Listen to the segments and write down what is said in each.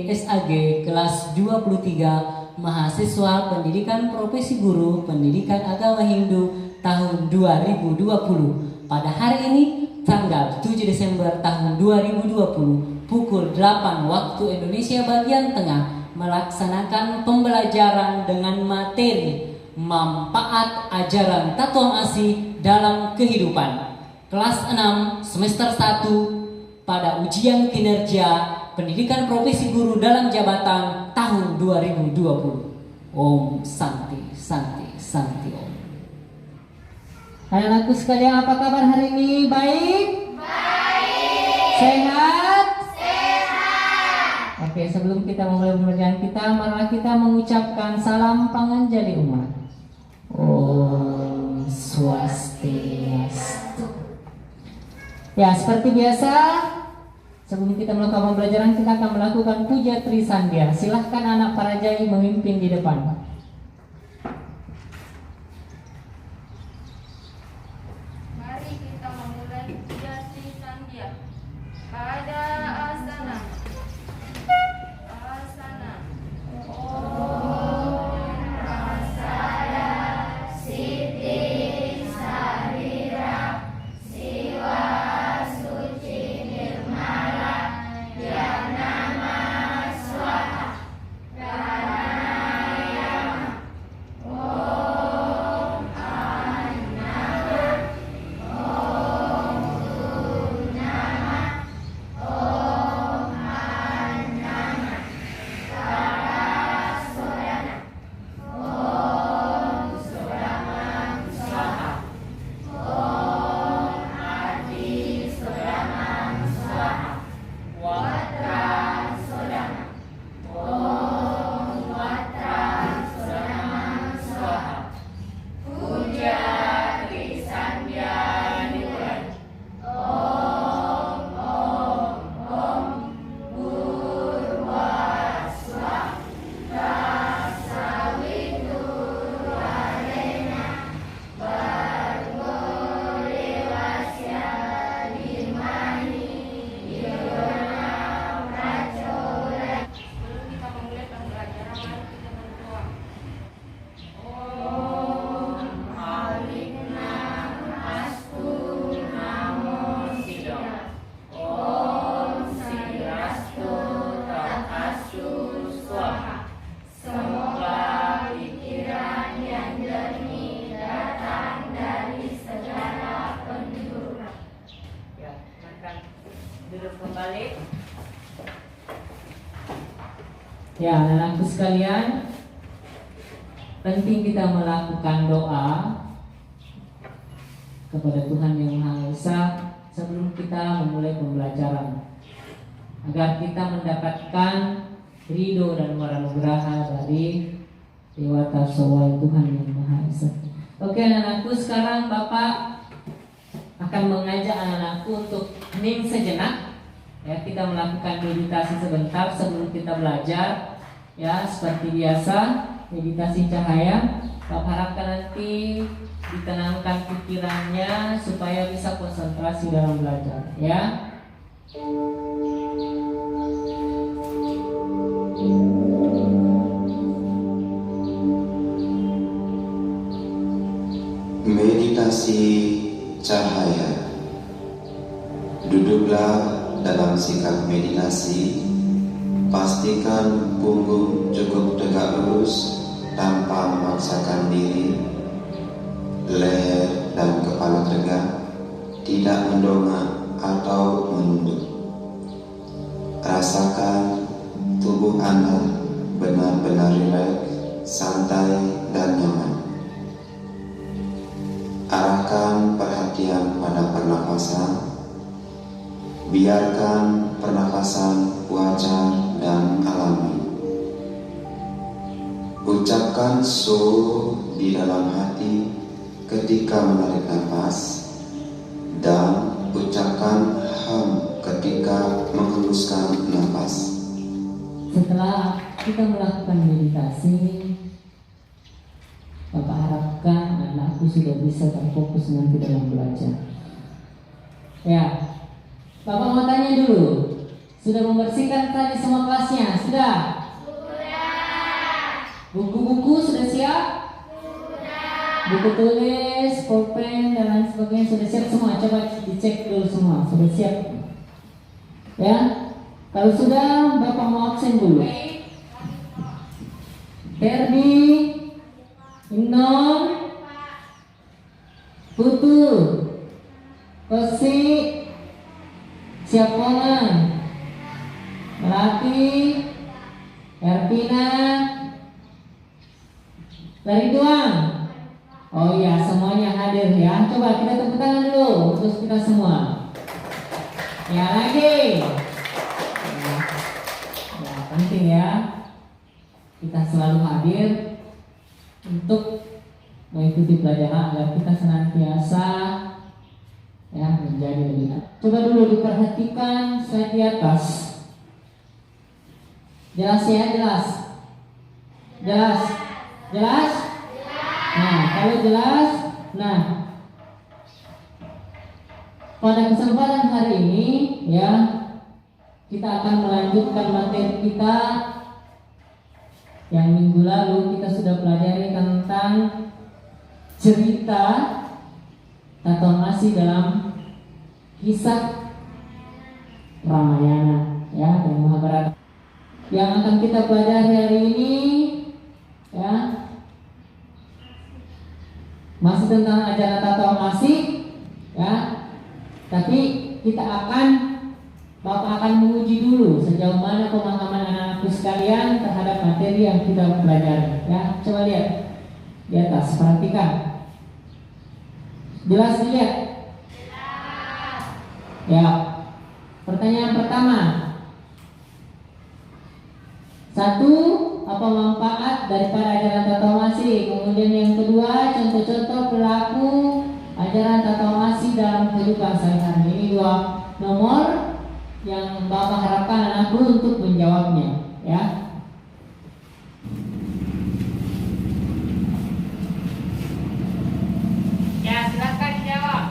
SAG kelas 23 mahasiswa pendidikan profesi guru pendidikan agama Hindu tahun 2020. Pada hari ini tanggal 7 Desember tahun 2020 pukul 8 waktu Indonesia bagian tengah melaksanakan pembelajaran dengan materi manfaat ajaran Tatuang Asih dalam kehidupan kelas 6 semester 1 pada ujian kinerja pendidikan profesi guru dalam jabatan tahun 2020. Om Santi Santi Santi Om. Anak-anakku sekalian, apa kabar hari ini? Baik? Baik. Sehat? Sehat. Oke, sebelum kita memulai pembelajaran kita, marilah kita mengucapkan salam panganjali umat. Om Swastiastu. Ya, seperti biasa, sebelum kita melakukan pembelajaran, kita akan melakukan puja Trisandya. Silahkan anak para jai memimpin di depan. Mari kita memulai puja Trisandya. Pada asana. Asana. Om Prasaya Siddhi Sarira Siwa Suci Nirmala Yanama Swaha Pranayama Om Annama Om Purnama Om Annama Saraswayana Om Suramam Swaha Om Adi Suramam Swaha Watra Sudama Om Watra Suramam Swaha Puja Trisandya dimulai. Om Purwaswa Tasawiturarena Bargo Dewasya Dimani Yona Pracoda. Sebelum kita memulai pembelajaran, mari kita berdoa. Om Aliknam Astu Namo Siddha. Om Sidrastu Takasu Swaha. Semoga pikiran yang jernih datang dari segala penjuru. Ya, silakan duduk kembali. Ya, anak-anakku sekalian, penting kita melakukan doa kepada Tuhan Yang Maha Esa sebelum kita memulai pembelajaran, agar kita mendapatkan ridho dan waranugraha dari Dewata Sawai Tuhan Yang Maha Esa. Oke anak-anakku, sekarang Bapak akan mengajak anak-anakku untuk hening sejenak. Ya, kita melakukan meditasi sebentar sebelum kita belajar. Ya, seperti biasa, meditasi cahaya. Bapak harapkan nanti ditenangkan pikirannya supaya bisa konsentrasi dalam belajar. Ya. Meditasi cahaya. Duduklah dalam sikap meditasi. Pastikan punggung cukup tegak lurus tanpa memaksakan diri. Leher dan kepala tegak, tidak mendongak atau menunduk. Rasakan tubuh Anda benar-benar rileks, santai dan nyaman. Arahkan perhatian pada pernafasan. Biarkan pernafasan wajar dan alami. Ucapkan so di dalam hati ketika menarik nafas, dan ucapkan ham ketika menghembuskan nafas. Setelah kita melakukan meditasi, Bapak harapkan anakku sudah bisa terfokus nanti dalam belajar. Ya, Bapak mau tanya dulu, sudah membersihkan tadi semua kelasnya? sudah? Buku-buku sudah siap? Buku tulis, pulpen, dan lain sebagainya sudah siap semua? Coba dicek dulu semua, sudah siap? Ya, kalau sudah, Bapak mau absen dulu. Ferdi, Inon, Putu, Kosi, Siapongan, Melati, Erpina, Lariduang. Oh iya, semuanya hadir ya. Coba kita tepuk tangan dulu untuk kita semua. Ya lagi. Ya, penting ya. Kita selalu hadir untuk mengikuti pelajaran agar kita senantiasa ya menjadi lebih baik. Coba dulu diperhatikan slide di atas. Jelas ya, jelas. Jelas. Jelas? Nah, kalau jelas, nah pada kesempatan hari ini ya kita akan melanjutkan materi kita yang minggu lalu kita sudah pelajari tentang cerita atau masih dalam kisah Ramayana ya dan Mahabharata. Yang akan kita pelajari hari ini ya masih tentang ajaran Tato Masih ya, tapi Bapak akan menguji dulu sejauh mana pemahaman anak-anakku sekalian terhadap materi yang kita pelajari ya. Coba lihat di atas, perhatikan. Jelas dilihat? Ya. Pertanyaan pertama. 1. Apa manfaat daripada ajaran Tato Masih? Kemudian yang kedua, contoh-contoh perilaku ajaran Tato Masih dalam kehidupan sehari-hari. Ini 2 nomor yang Bapak harapkan anakku untuk menjawabnya, ya. Ya, silakan dijawab.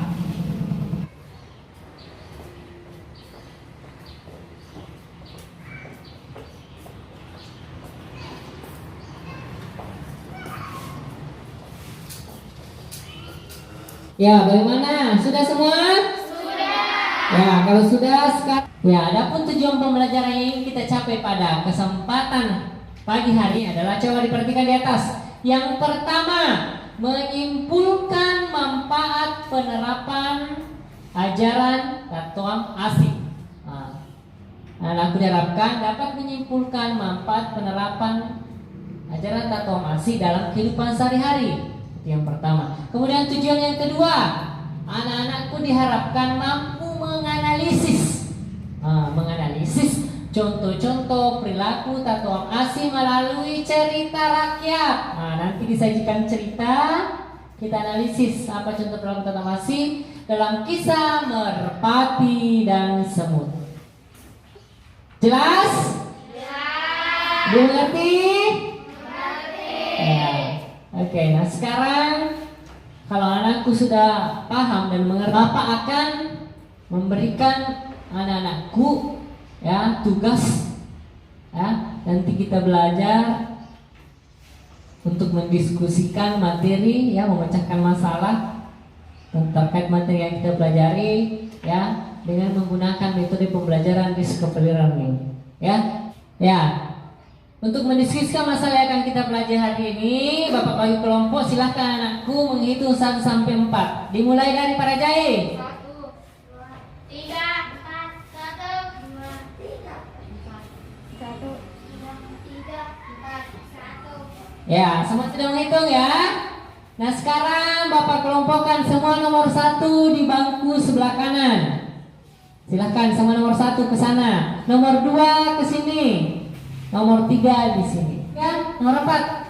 Ya, bagaimana? Sudah semua? Sudah. Ya, kalau sudah sekarang. Ya, adapun tujuan pembelajaran yang kita capai pada kesempatan pagi hari adalah coba diperhatikan di atas. Yang pertama, menyimpulkan manfaat penerapan ajaran Tato Masih. Nah, aku diharapkan dapat menyimpulkan manfaat penerapan ajaran Tato Masih dalam kehidupan sehari-hari. Itu yang pertama. Kemudian tujuan yang kedua, anak-anakku diharapkan mampu menganalisis contoh-contoh perilaku Tato Masih melalui cerita rakyat. Nah, nanti disajikan cerita, kita analisis apa contoh perilaku Tato Masih dalam kisah Merpati dan Semut. Jelas? Jelas. Belum ngerti? Ya. Oke, nah sekarang kalau anakku sudah paham dan mengerti, Bapak akan memberikan anak-anakku ya tugas ya. Nanti kita belajar untuk mendiskusikan materi ya, memecahkan masalah terkait materi yang kita pelajari ya dengan menggunakan metode pembelajaran discovery learning ya. Ya. Untuk mendiskusikan masalah yang akan kita pelajari hari ini, Bapak bagi kelompok, silahkan anakku menghitung 1 sampai 4. Dimulai dari para jahe. 1, 2, 3, 4, 1, 2, 3, 4, 1, 2, 3, 4, 1. Ya, semua sudah menghitung ya. Nah sekarang Bapak kelompokkan semua nomor 1 di bangku sebelah kanan. Silahkan semua nomor 1 ke sana, nomor 2 ke sini. Nomor 3 di sini. Ya, nomor 4.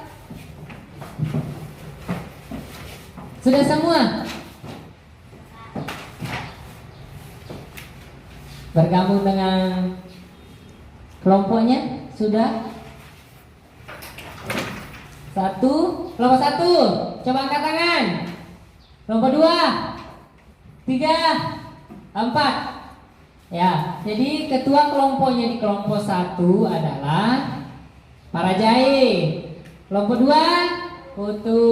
Sudah semua? Bergabung dengan kelompoknya? Sudah? 1, kelompok 1. Coba angkat tangan. Kelompok 2, 3, 4. Ya, jadi ketua kelompoknya di kelompok 1 adalah para jahe. Kelompok 2 Putu.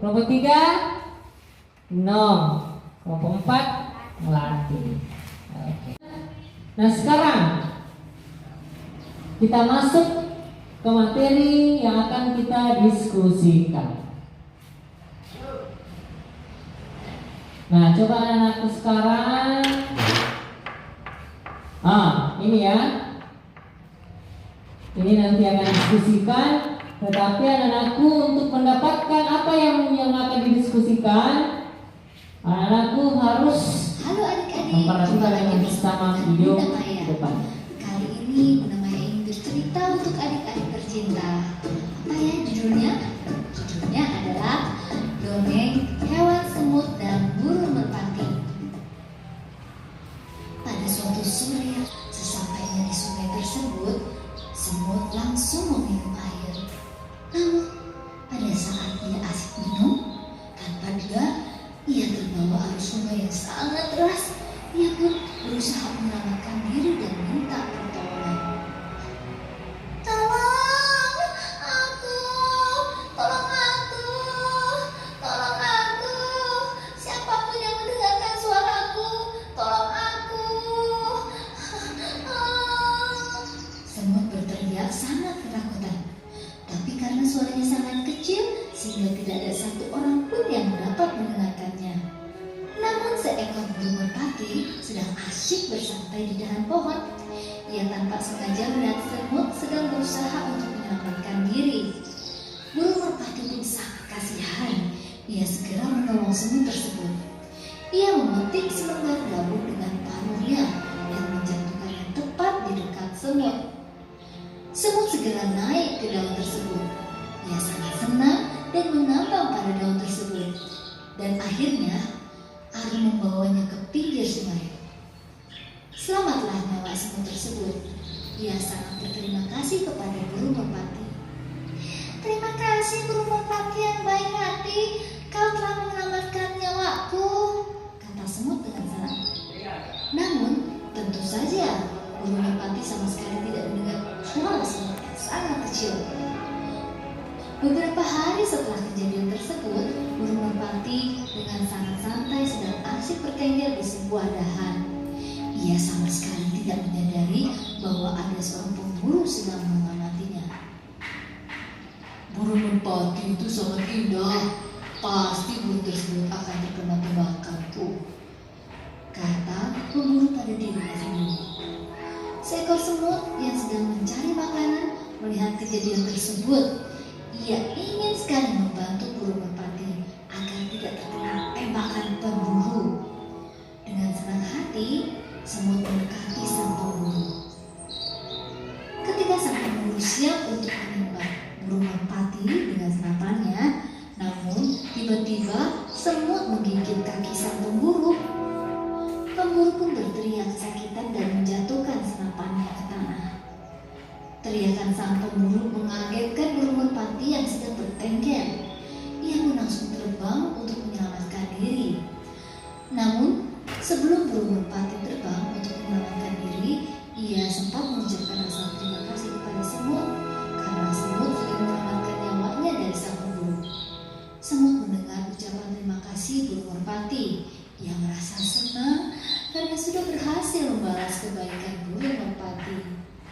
Kelompok 3 Nom. Kelompok 4 Melati. Oke. Nah, sekarang kita masuk ke materi yang akan kita diskusikan. Nah, coba anak-anakku sekarang. Ini ya. Ini nanti akan diskusikan. Tetapi anak-anakku untuk mendapatkan apa yang akan didiskusikan, anak-anakku harus Halo adik-adik, memperhatikan dengan bersama video depan. Kali ini Bunda Maya ingin bercerita untuk adik-adik tercinta. Apa ya judulnya? Judulnya adalah Dongeng Hewan Semut dan Burung Merpati. Pada suatu sore, sesampainya di sungai tersebut, semut langsung meminum air. Namun, pada saat ia asik minum, tanpa duga ia terbawa arus sungai yang sangat deras. Ia pun berusaha menyelamatkan diri dan minta pertolongan. Tolong aku, tolong aku, tolong aku. Siapapun yang mendengarkan suaraku, tolong aku. Semut berteriak sangat ketakutan. Tapi karena suaranya sangat kecil, sehingga tidak ada satu orang pun yang dapat mendengarkannya. Namun seekor burung merpati sedang asyik bersantai di dahan pohon. Ia tanpa sengaja melihat semut sedang berusaha untuk menyelamatkan diri. Burung merpati pun sangat kasihan. Ia segera menolong semut tersebut. Ia memetik selembar gabung dengan paruhnya dan menjatuhkannya tepat di dekat semut. Semut segera naik ke daun tersebut. Ia sangat senang dan mengambang pada daun tersebut. Dan akhirnya, Ari membawanya ke pinggir sungai. Selamatlah nyawa semut tersebut. Ia sangat berterima kasih kepada burung merpati. Terima kasih burung merpati yang baik hati. Kau telah menyelamatkan nyawaku, kata semut dengan senang. Namun, tentu saja burung merpati sama sekali tidak mendengar suara semut yang sangat kecil. Beberapa hari setelah kejadian tersebut, burung merpati dengan sangat santai sedang asik bertengger di sebuah dahan. Ia sama sekali tidak menyadari bahwa ada seorang pemburu sedang mengamatinya. Burung merpati itu sangat indah. Pasti burung tersebut akan terkena tebakanku, kata pemburu pada dirinya sendiri. Seekor semut yang sedang mencari makanan melihat kejadian tersebut. Ia ingin sekali membantu burung merpati agar tidak terkena tembakan pemburu. Dengan senang hati, semut mendekati sang pemburu. Ketika sang pemburu siap untuk menembak burung merpati dengan senapannya, namun tiba-tiba semut menggigit kaki sang pemburu. Pemburu pun berteriak kesakitan dan menjatuhkan senapannya ke tanah. Teriakan sang pemburu mengagetkan burung merpati yang sedang bertengger. Ia pun langsung terbang untuk menyelamatkan diri. Namun, sebelum burung merpati terbang untuk menyelamatkan diri, ia sempat mengucapkan rasa terima kasih kepada semut karena semut sudah menyelamatkan nyawanya dari sang pemburu. Semut mendengar ucapan terima kasih burung merpati. Ia merasa senang karena sudah berhasil membalas kebaikan burung merpati.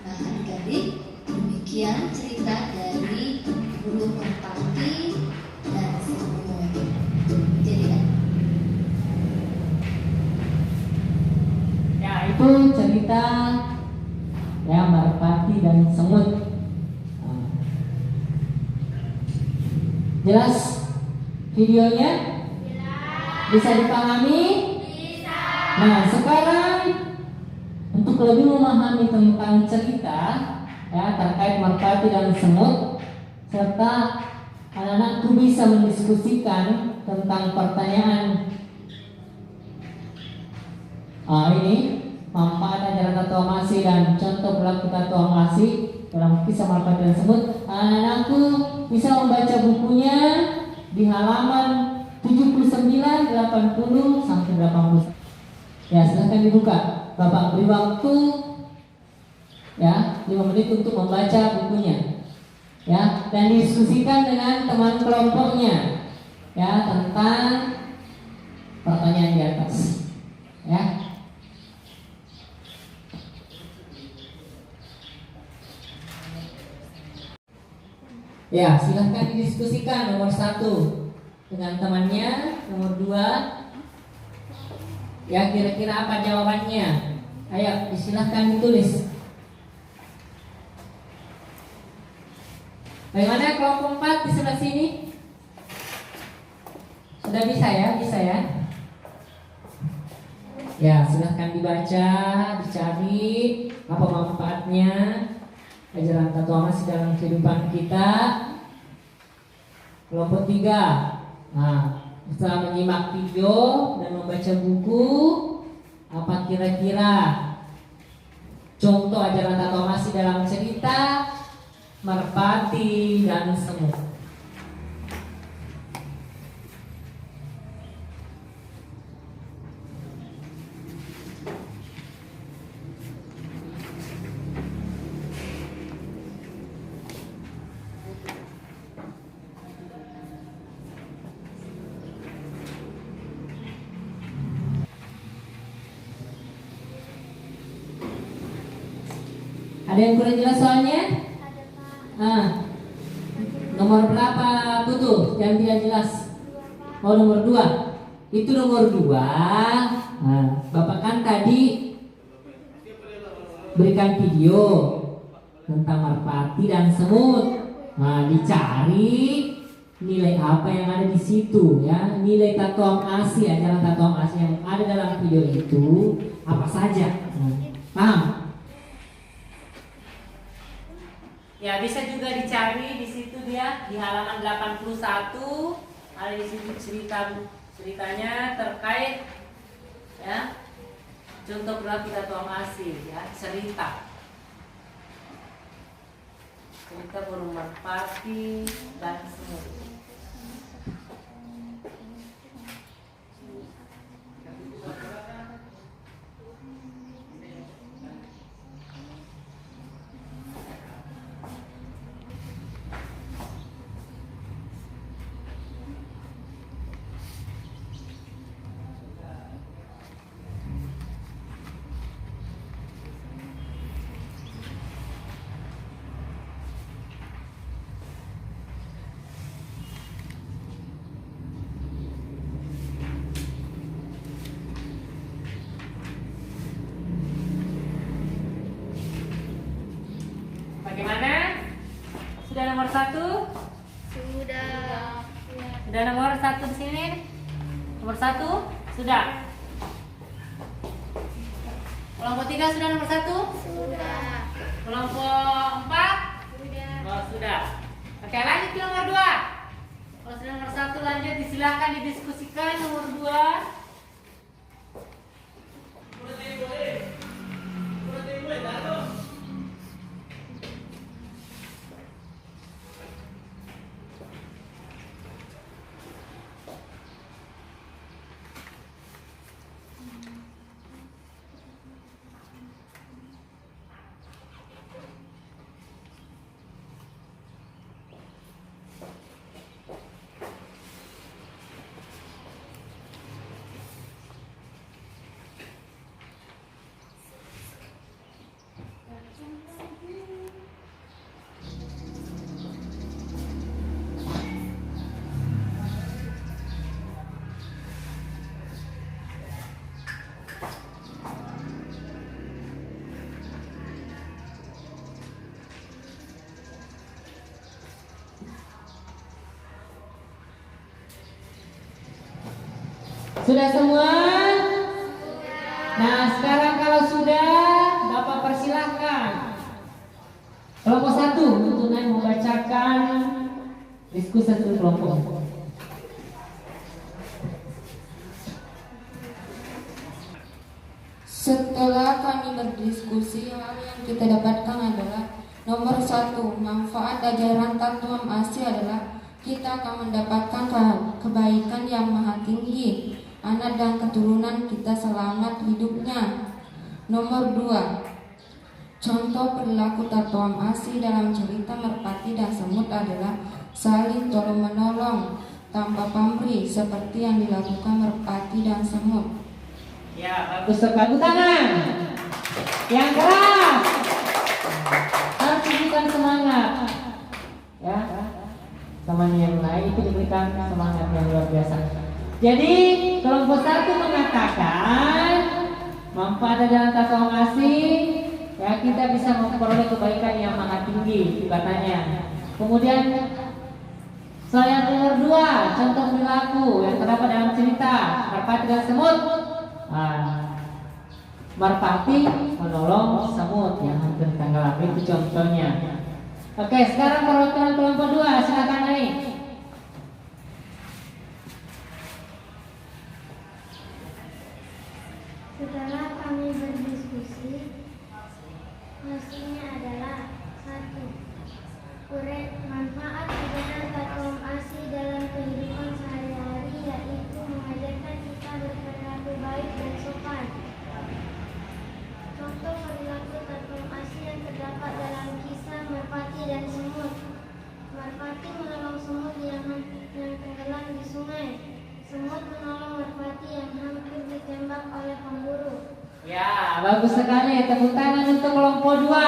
Nah, adik-adik, demikian cerita dari burung merpati dan semut. Jadi Ya, itu cerita ya merpati dan semut. Jelas videonya? Bisa dipahami? Nah, sekarang untuk lebih memahami tentang cerita ya terkait merpati dan semut, serta anak-anakku bisa mendiskusikan tentang pertanyaan ini manfaat ajaran tatuamasi dan contoh berlaku tatuamasi dalam kisah merpati dan semut. Anak-anakku bisa membaca bukunya di halaman 79, 80 sampai 80. Ya, silahkan dibuka. Bapak beri waktu ya 5 menit untuk membaca bukunya ya, dan diskusikan dengan teman kelompoknya ya tentang pertanyaan di atas ya. Ya, silahkan didiskusikan nomor 1 dengan temannya, nomor 2 ya kira-kira apa jawabannya. Ayo, silahkan ditulis. Bagaimana kelompok 4 di sebelah sini? Sudah bisa ya? Bisa ya? Ya, silahkan dibaca, dicari apa manfaatnya ajaran Tatoamasi dalam kehidupan kita. Kelompok 3. Nah, setelah menyimak video dan membaca buku, apa kira-kira contoh ajaran Tatoamasi dalam cerita merpati dan semut? Ada yang kurang jelas soalnya? Ada Pak. Ah, nomor berapa Putu yang tidak jelas? 2 Pak. Oh, nomor 2. Itu nomor 2. Nah, Bapak kan tadi berikan video tentang merpati dan semut. Nah, dicari nilai apa yang ada di situ ya. Nilai Tatoamasi, ajaran Tatoamasi yang ada dalam video itu apa saja. Nah, paham? Ya, bisa juga dicari di situ dia di halaman 81 ada di situ ceritanya terkait ya contoh berarti Tatoamasi ya cerita burung merpati dan semut. Bagaimana? Sudah nomor 1? Sudah. Sudah nomor 1 di sini? Nomor 1? Sudah. Kelompok 3 sudah nomor 1? Sudah. Kelompok 4? Sudah. Oh, sudah. Oke, lanjut ke nomor 2. Kalau sudah nomor 1 lanjut, silakan didiskusikan nomor 2. Sudah semua? Nah, sekarang kalau sudah, Bapak persilahkan kelompok 1 untuk naik membacakan diskusi satu kelompok. Setelah kami berdiskusi, hal yang kita dapatkan adalah nomor 1, manfaat ajaran Tatoamasi adalah kita akan mendapatkan kebaikan yang maha tinggi. Anak dan keturunan kita selamat hidupnya. Nomor 2. Contoh perilaku Tatuam Asi dalam cerita Merpati dan Semut adalah saling tolong-menolong tanpa pamrih seperti yang dilakukan Merpati dan Semut. Ya, bagus sekali. Tangan yang keras. Harus diberikan semangat. Ya, teman yang lain itu diberikan semangat yang luar biasa. Jadi kelompok 1 mengatakan manfaat jalan Tatuam Asi, ya kita bisa memperoleh kebaikan yang maha tinggi katanya. Kemudian soal yang nomor 2, contoh perilaku yang terdapat dalam cerita Merpati dan Semut. Merpati menolong semut yang hampir tenggelam, itu contohnya. Oke, sekarang perwakilan kelompok 2 silakan naik. Setelah kami berdiskusi, hasilnya adalah 1. Uraian manfaat ajaran Tatuam Asi dalam kehidupan sehari-hari, yaitu mengajarkan kita berperilaku baik dan sopan. Contoh perilaku Tatuam Asi yang terdapat dalam kisah Merpati dan Semut. Merpati menolong semut yang tenggelam di sungai. Semut menolong Merpati yang hampir ditembak oleh pemburu. Ya, bagus sekali. Tepuk tangan untuk kelompok 2.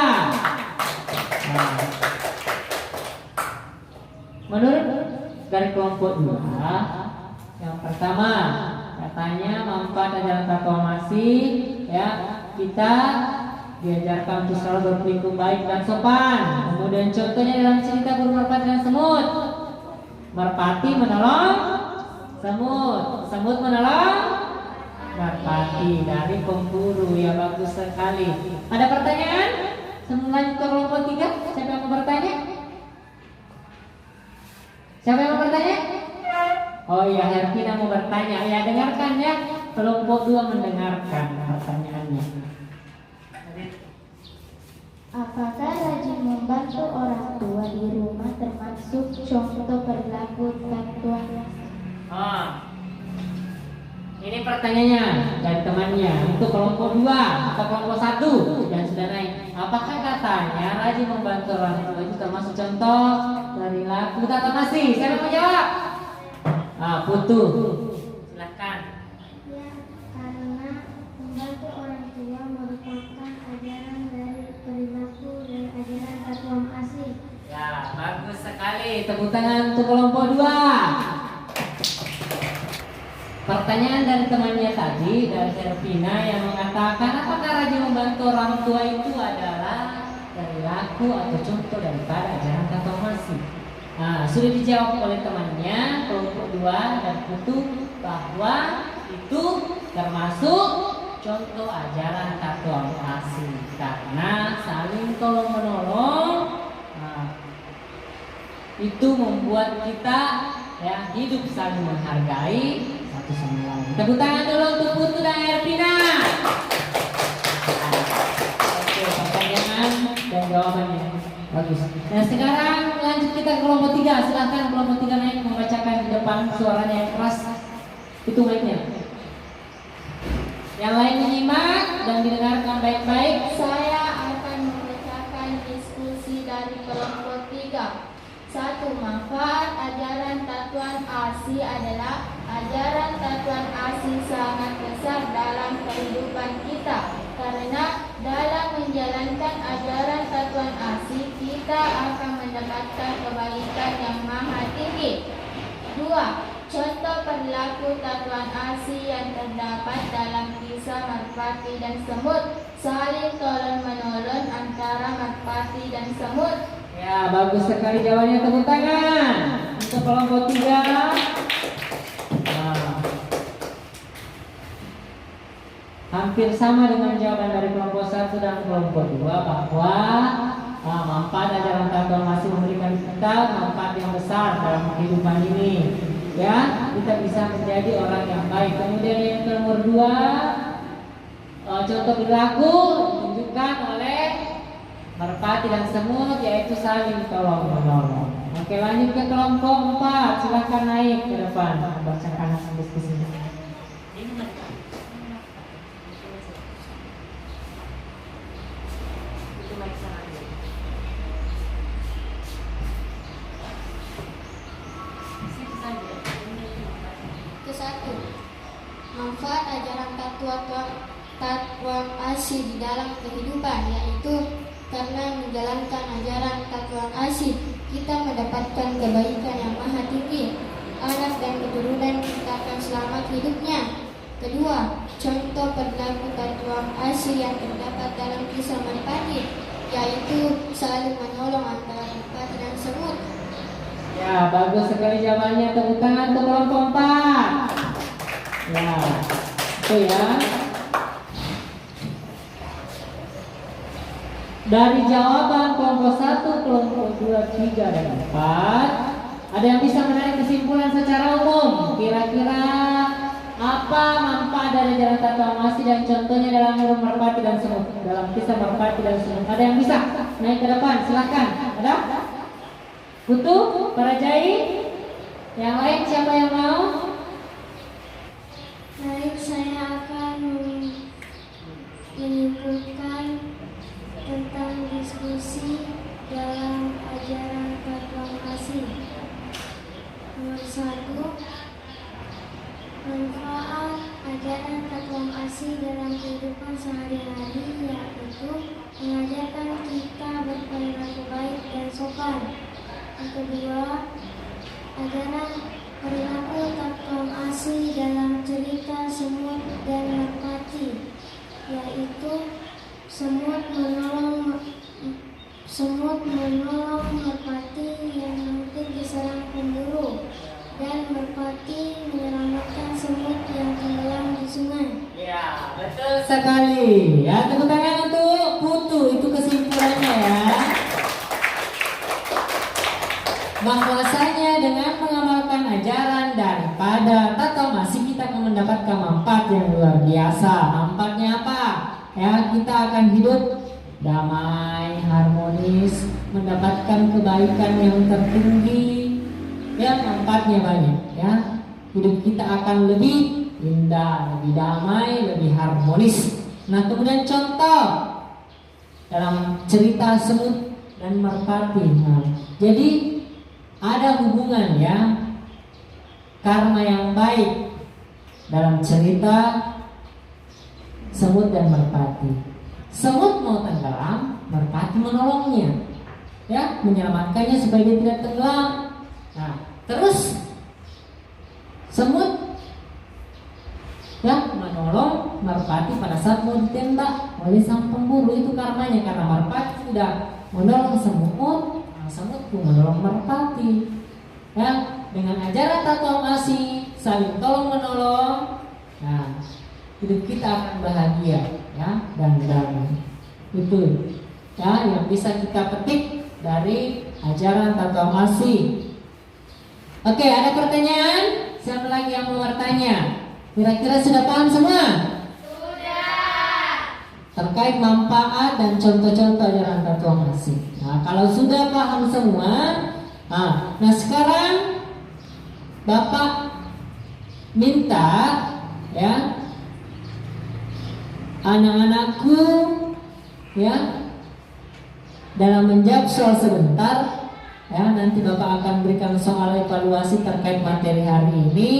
Menurut dari kelompok 2, yang pertama katanya manfaat ajaran Tatuam Asi, ya kita diajarkan untuk selalu berperilaku baik dan sopan. Kemudian contohnya dalam cerita burung Merpati dan Semut, Merpati menolong semut, semut menolong Merpati dari pemburu. Ya bagus sekali. Ada pertanyaan? Sebelum lanjut ke kelompok 3, siapa yang mau bertanya? Siapa yang mau bertanya? Oh iya, Hervina mau bertanya. Ya dengarkan ya, kelompok 2 mendengarkan pertanyaannya. Apakah rajin membantu orang tua di rumah termasuk contoh perilaku Tatuam Asi? Ini pertanyaannya dari temannya untuk kelompok 2 atau kelompok 1 yang sudah naik. Apakah katanya rajin membantu orang tua itu termasuk contoh perilaku Tatuam Asi? Siapa yang mau jawab? Putu. Silakan. Ya, karena membantu orang tua merupakan ajaran dari perilaku dan ajaran Tatuam Asi. Ya, bagus sekali. Tepuk tangan untuk kelompok 2. Pertanyaan dari temannya tadi, dari Hervina yang mengatakan apakah rajin membantu orang tua itu adalah perilaku atau contoh daripada ajaran Tatuam Asi. Sudah dijawab oleh temannya kelompok 2 dan Putu bahwa itu termasuk contoh ajaran Tatuam Asi karena saling tolong menolong. Itu membuat kita ya hidup saling menghargai satu sama lain. Tepuk tangan dulu untuk Putu dan Hervina. Oke, pertanyaan dan jawabannya bagus. Nah sekarang lanjut kita ke kelompok 3. Silahkan kelompok 3 naik membacakan di depan, suaranya yang keras. Itu mic-nya. Yang lain menyimak dan didengarkan baik-baik. Saya akan membacakan diskusi dari kelompok 3. 1. Manfaat ajaran Tatuam Asi adalah ajaran Tatuam Asi sangat besar dalam kehidupan kita karena dalam menjalankan ajaran Tatuam Asi kita akan mendapatkan kebaikan yang maha tinggi. 2. Contoh perilaku Tatuam Asi yang terdapat dalam kisah Merpati dan Semut, saling tolong-menolong antara Merpati dan Semut. Ya, bagus sekali jawabannya. Tepuk tangan untuk kelompok 3. Hampir sama dengan jawaban dari kelompok 1 dan kelompok 2 bahwa manfaat ajaran Tatuam Asi memberikan kita manfaat yang besar dalam kehidupan ini. Ya, kita bisa menjadi orang yang baik. Kemudian yang nomor 2, contoh perilaku ditunjukkan oleh Merpati dan Semut, yaitu saling tolong menolong. Oke, lanjut ke kelompok 4. Silakan naik ke depan membacakan diskusi. manfaat ajaran Tatuan Asih di dalam kehidupan, yaitu karena menjalankan ajaran Tatuan Asih kita mendapatkan kebaikan yang maha tinggi. Anak dan keturunan kita akan selamat hidupnya. Kedua, contoh perilaku Tatuan Asih yang terdapat dalam kisah Merpati, yaitu saling menolong antara merpati dan semut. Ya, bagus sekali jawabannya. Tepuk tangan untuk kelompok 4. Ya, itu ya. Dari jawaban kelompok 1, kelompok 2, 3, dan 4, ada yang bisa menarik kesimpulan secara umum. Kira-kira apa manfaat dari ajaran Tatuan Asih dan contohnya dalam merpati dan semut, dalam kisah merpati dan semut? Ada yang bisa naik ke depan? Silakan. Ada? Putu, para Jai, yang lain siapa yang mau? Baik, saya akan menyimpulkan tentang diskusi dalam ajaran Tatuan Asih. Nomor 1, manfaat ajaran Tatuan Asih dalam kehidupan sehari-hari, yaitu mengajarkan kita berperilaku baik dan sopan. Yang kedua, ajaran perilaku Tatuan Asih dalam cerita semut dan merpati, yaitu semut menolong merpati yang hampir diserang pemburu, dan merpati menyelamatkan semut yang tenggelam di sungai. Ya, betul sekali. Ya, tepuk tangan untuk Putu. Itu kesimpulannya ya. Bahwasanya dengan mengamalkan ajaran daripada Tatuan Asih kita akan mendapatkan manfaat yang luar biasa. Manfaatnya apa? Ya, kita akan hidup damai, harmonis, mendapatkan kebaikan yang tertinggi. Ya, manfaatnya banyak ya. Hidup kita akan lebih indah, lebih damai, lebih harmonis. Nah, kemudian contoh dalam cerita semut dan merpati. Nah, jadi ada hubungan ya, karma yang baik dalam cerita semut dan merpati. Semut mau tenggelam, merpati menolongnya, ya, menyelamatkannya supaya dia tidak tenggelam. Nah, terus semut ya menolong merpati pada saat mau ditembak oleh sang pemburu. Itu karmanya, karena merpati sudah menolong semut, semut pun menolong merpati. Ya, dengan ajaran Tatuan Asih saling tolong menolong. Nah, hidup kita akan bahagia ya, dan damai. Itu ya yang bisa kita petik dari ajaran Tatuan Asih. Oke, ada pertanyaan? Siapa lagi yang mau bertanya? Kira-kira sudah paham semua? Sudah. Terkait manfaat dan contoh-contoh ajaran Tatuan Asih. Nah, kalau sudah paham semua, nah sekarang Bapak minta ya anak-anakku ya dalam menjawab soal sebentar ya, nanti Bapak akan berikan soal evaluasi terkait materi hari ini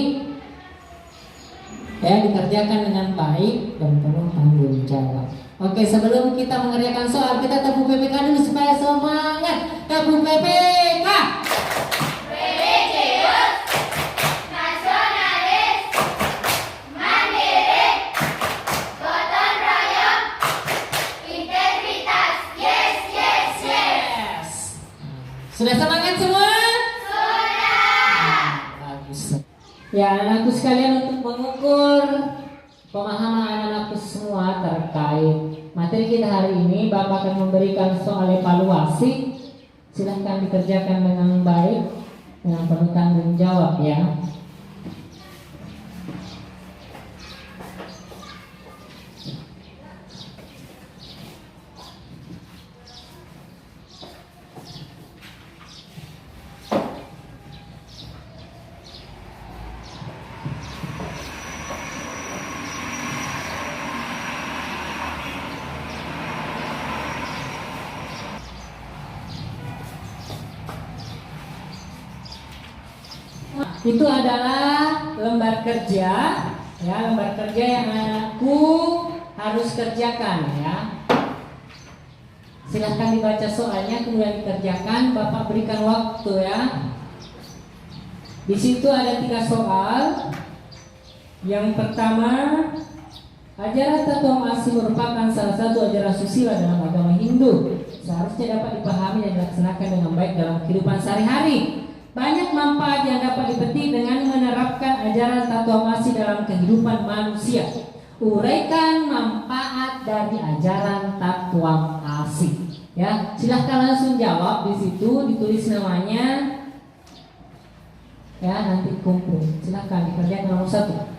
ya, dikerjakan dengan baik dan penuh tanggung jawab. Oke, sebelum kita mengerjakan soal, kita tepuk PPK dulu supaya semangat. Tepuk PPK. Sudah semangat semua? Sudah. Bagus. Ya, anak-anakku sekalian, untuk mengukur pemahaman anak-anakku semua terkait materi kita hari ini, Bapak akan memberikan soal evaluasi. Silahkan dikerjakan dengan baik, dengan penuh tanggung jawab ya. Itu adalah lembar kerja Ya, lembar kerja yang anakku harus kerjakan ya. Silahkan dibaca soalnya kemudian dikerjakan. Bapak berikan waktu ya. Di situ ada 3 soal. Yang pertama, ajaran Tatuam Asi merupakan salah satu ajaran susila dalam agama Hindu. Seharusnya dapat dipahami dan dilaksanakan dengan baik dalam kehidupan sehari-hari. Banyak manfaat yang dapat dipetik dengan menerapkan ajaran Tatuam Asi dalam kehidupan manusia. Uraikan manfaat dari ajaran Tatuam Asi. Ya, silahkan langsung jawab di situ, ditulis namanya. Ya, nanti kumpul. Silahkan dikerjakan nomor 1.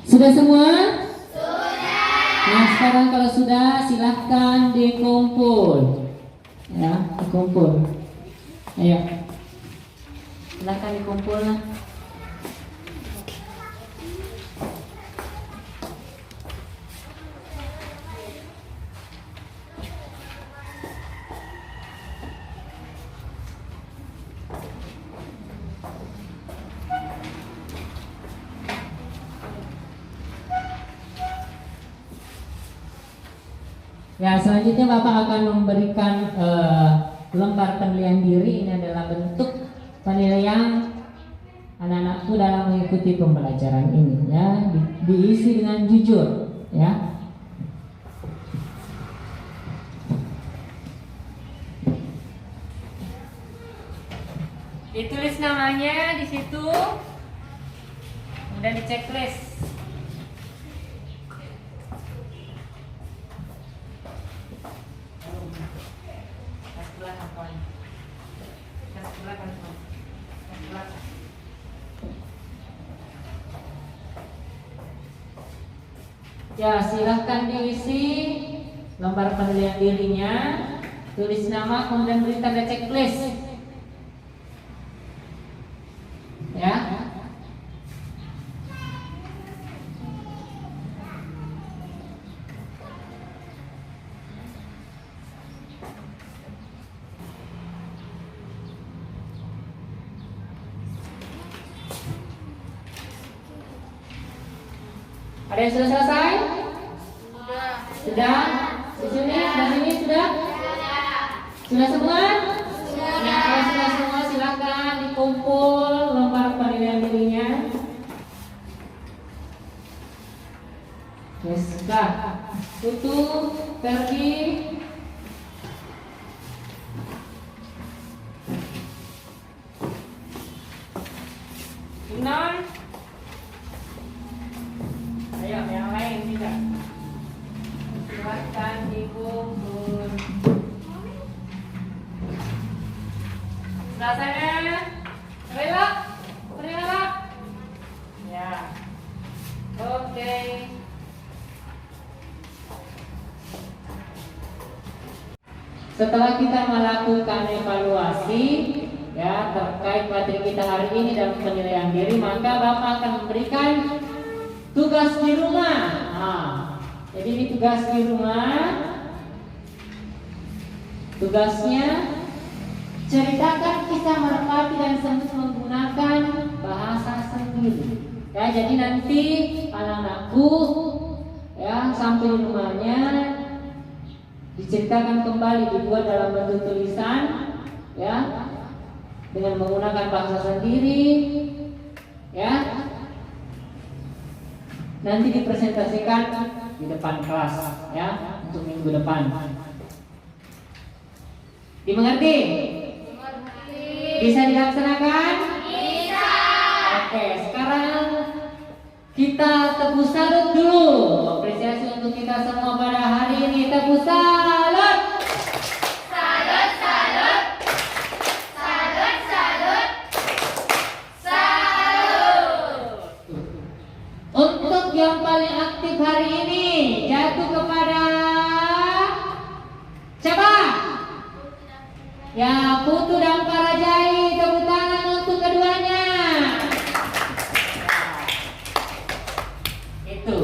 Sudah semua? Sudah. Nah, sekarang kalau sudah, silahkan dikumpul. Ya, dikumpul. Ayo. Silahkan dikumpul lah. Ya, selanjutnya Bapak akan memberikan lembar penilaian diri. Ini adalah bentuk penilaian anak-anakku dalam mengikuti pembelajaran ini. Ya, diisi dengan jujur. Ya. Ditulis namanya di situ, kemudian di checklist. Ya, silahkan diisi lembar penilaian dirinya, tulis nama, kemudian beri tanda checklist. Ya. Ada yang sudah selesai? Sudah? Di sini? Sudah sini? Sudah? Sudah semua? Nah, kalau sudah semua silakan dikumpul lembar penilaian dirinya. Yes, sudah. Tutup, pergi. Inon. Ayo. Rela? Rela? Ya. Oke. Setelah kita melakukan evaluasi ya terkait materi kita hari ini dalam penilaian diri, maka Bapak akan memberikan tugas di rumah. Jadi ini tugas di rumah. Tugasnya ceritakan kisah Merpati dan Semut menggunakan bahasa sendiri. Ya, jadi nanti anak-anakku ya sampai di rumahnya diceritakan kembali, dibuat dalam bentuk tulisan ya dengan menggunakan bahasa sendiri ya. Nanti dipresentasikan di depan kelas ya untuk minggu depan. Dimengerti? Bisa dilaksanakan? Bisa. Oke, sekarang kita tepuk salut dulu. Apresiasi untuk kita semua pada hari ini. Tepuk salut. Salut, salut. Salut, salut. Salut. Untuk yang paling aktif hari ini jatuh kepada siapa? Ya, Putu dan Parajai. Tepuk tangan untuk keduanya. Itu.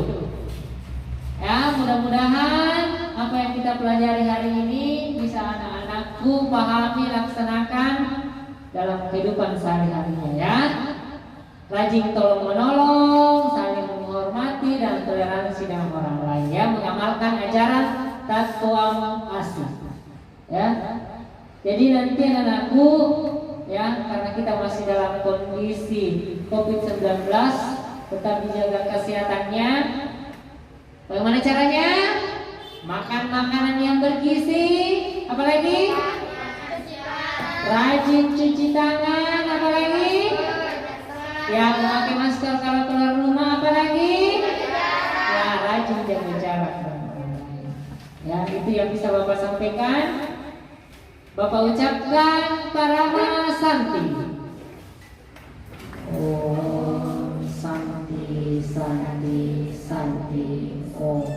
Ya, mudah-mudahan apa yang kita pelajari hari ini bisa anak-anakku pahami, laksanakan dalam kehidupan sehari-harinya ya. Rajin tolong menolong, saling menghormati dan toleransi dengan orang lain ya, mengamalkan ajaran taqwa asih. Ya. Jadi nanti anak-anakku ya, karena kita masih dalam kondisi COVID-19, tetap dijaga kesehatannya. Bagaimana caranya? Makan makanan yang bergizi, apalagi? Rajin cuci tangan, apalagi? Ya, memakai masker kalau keluar rumah, apalagi? Ya, rajin jaga jarak. Ya, itu yang bisa Bapak sampaikan. Bapak ucapkan Parama Santi. Om Santi, Santi, Santi. Om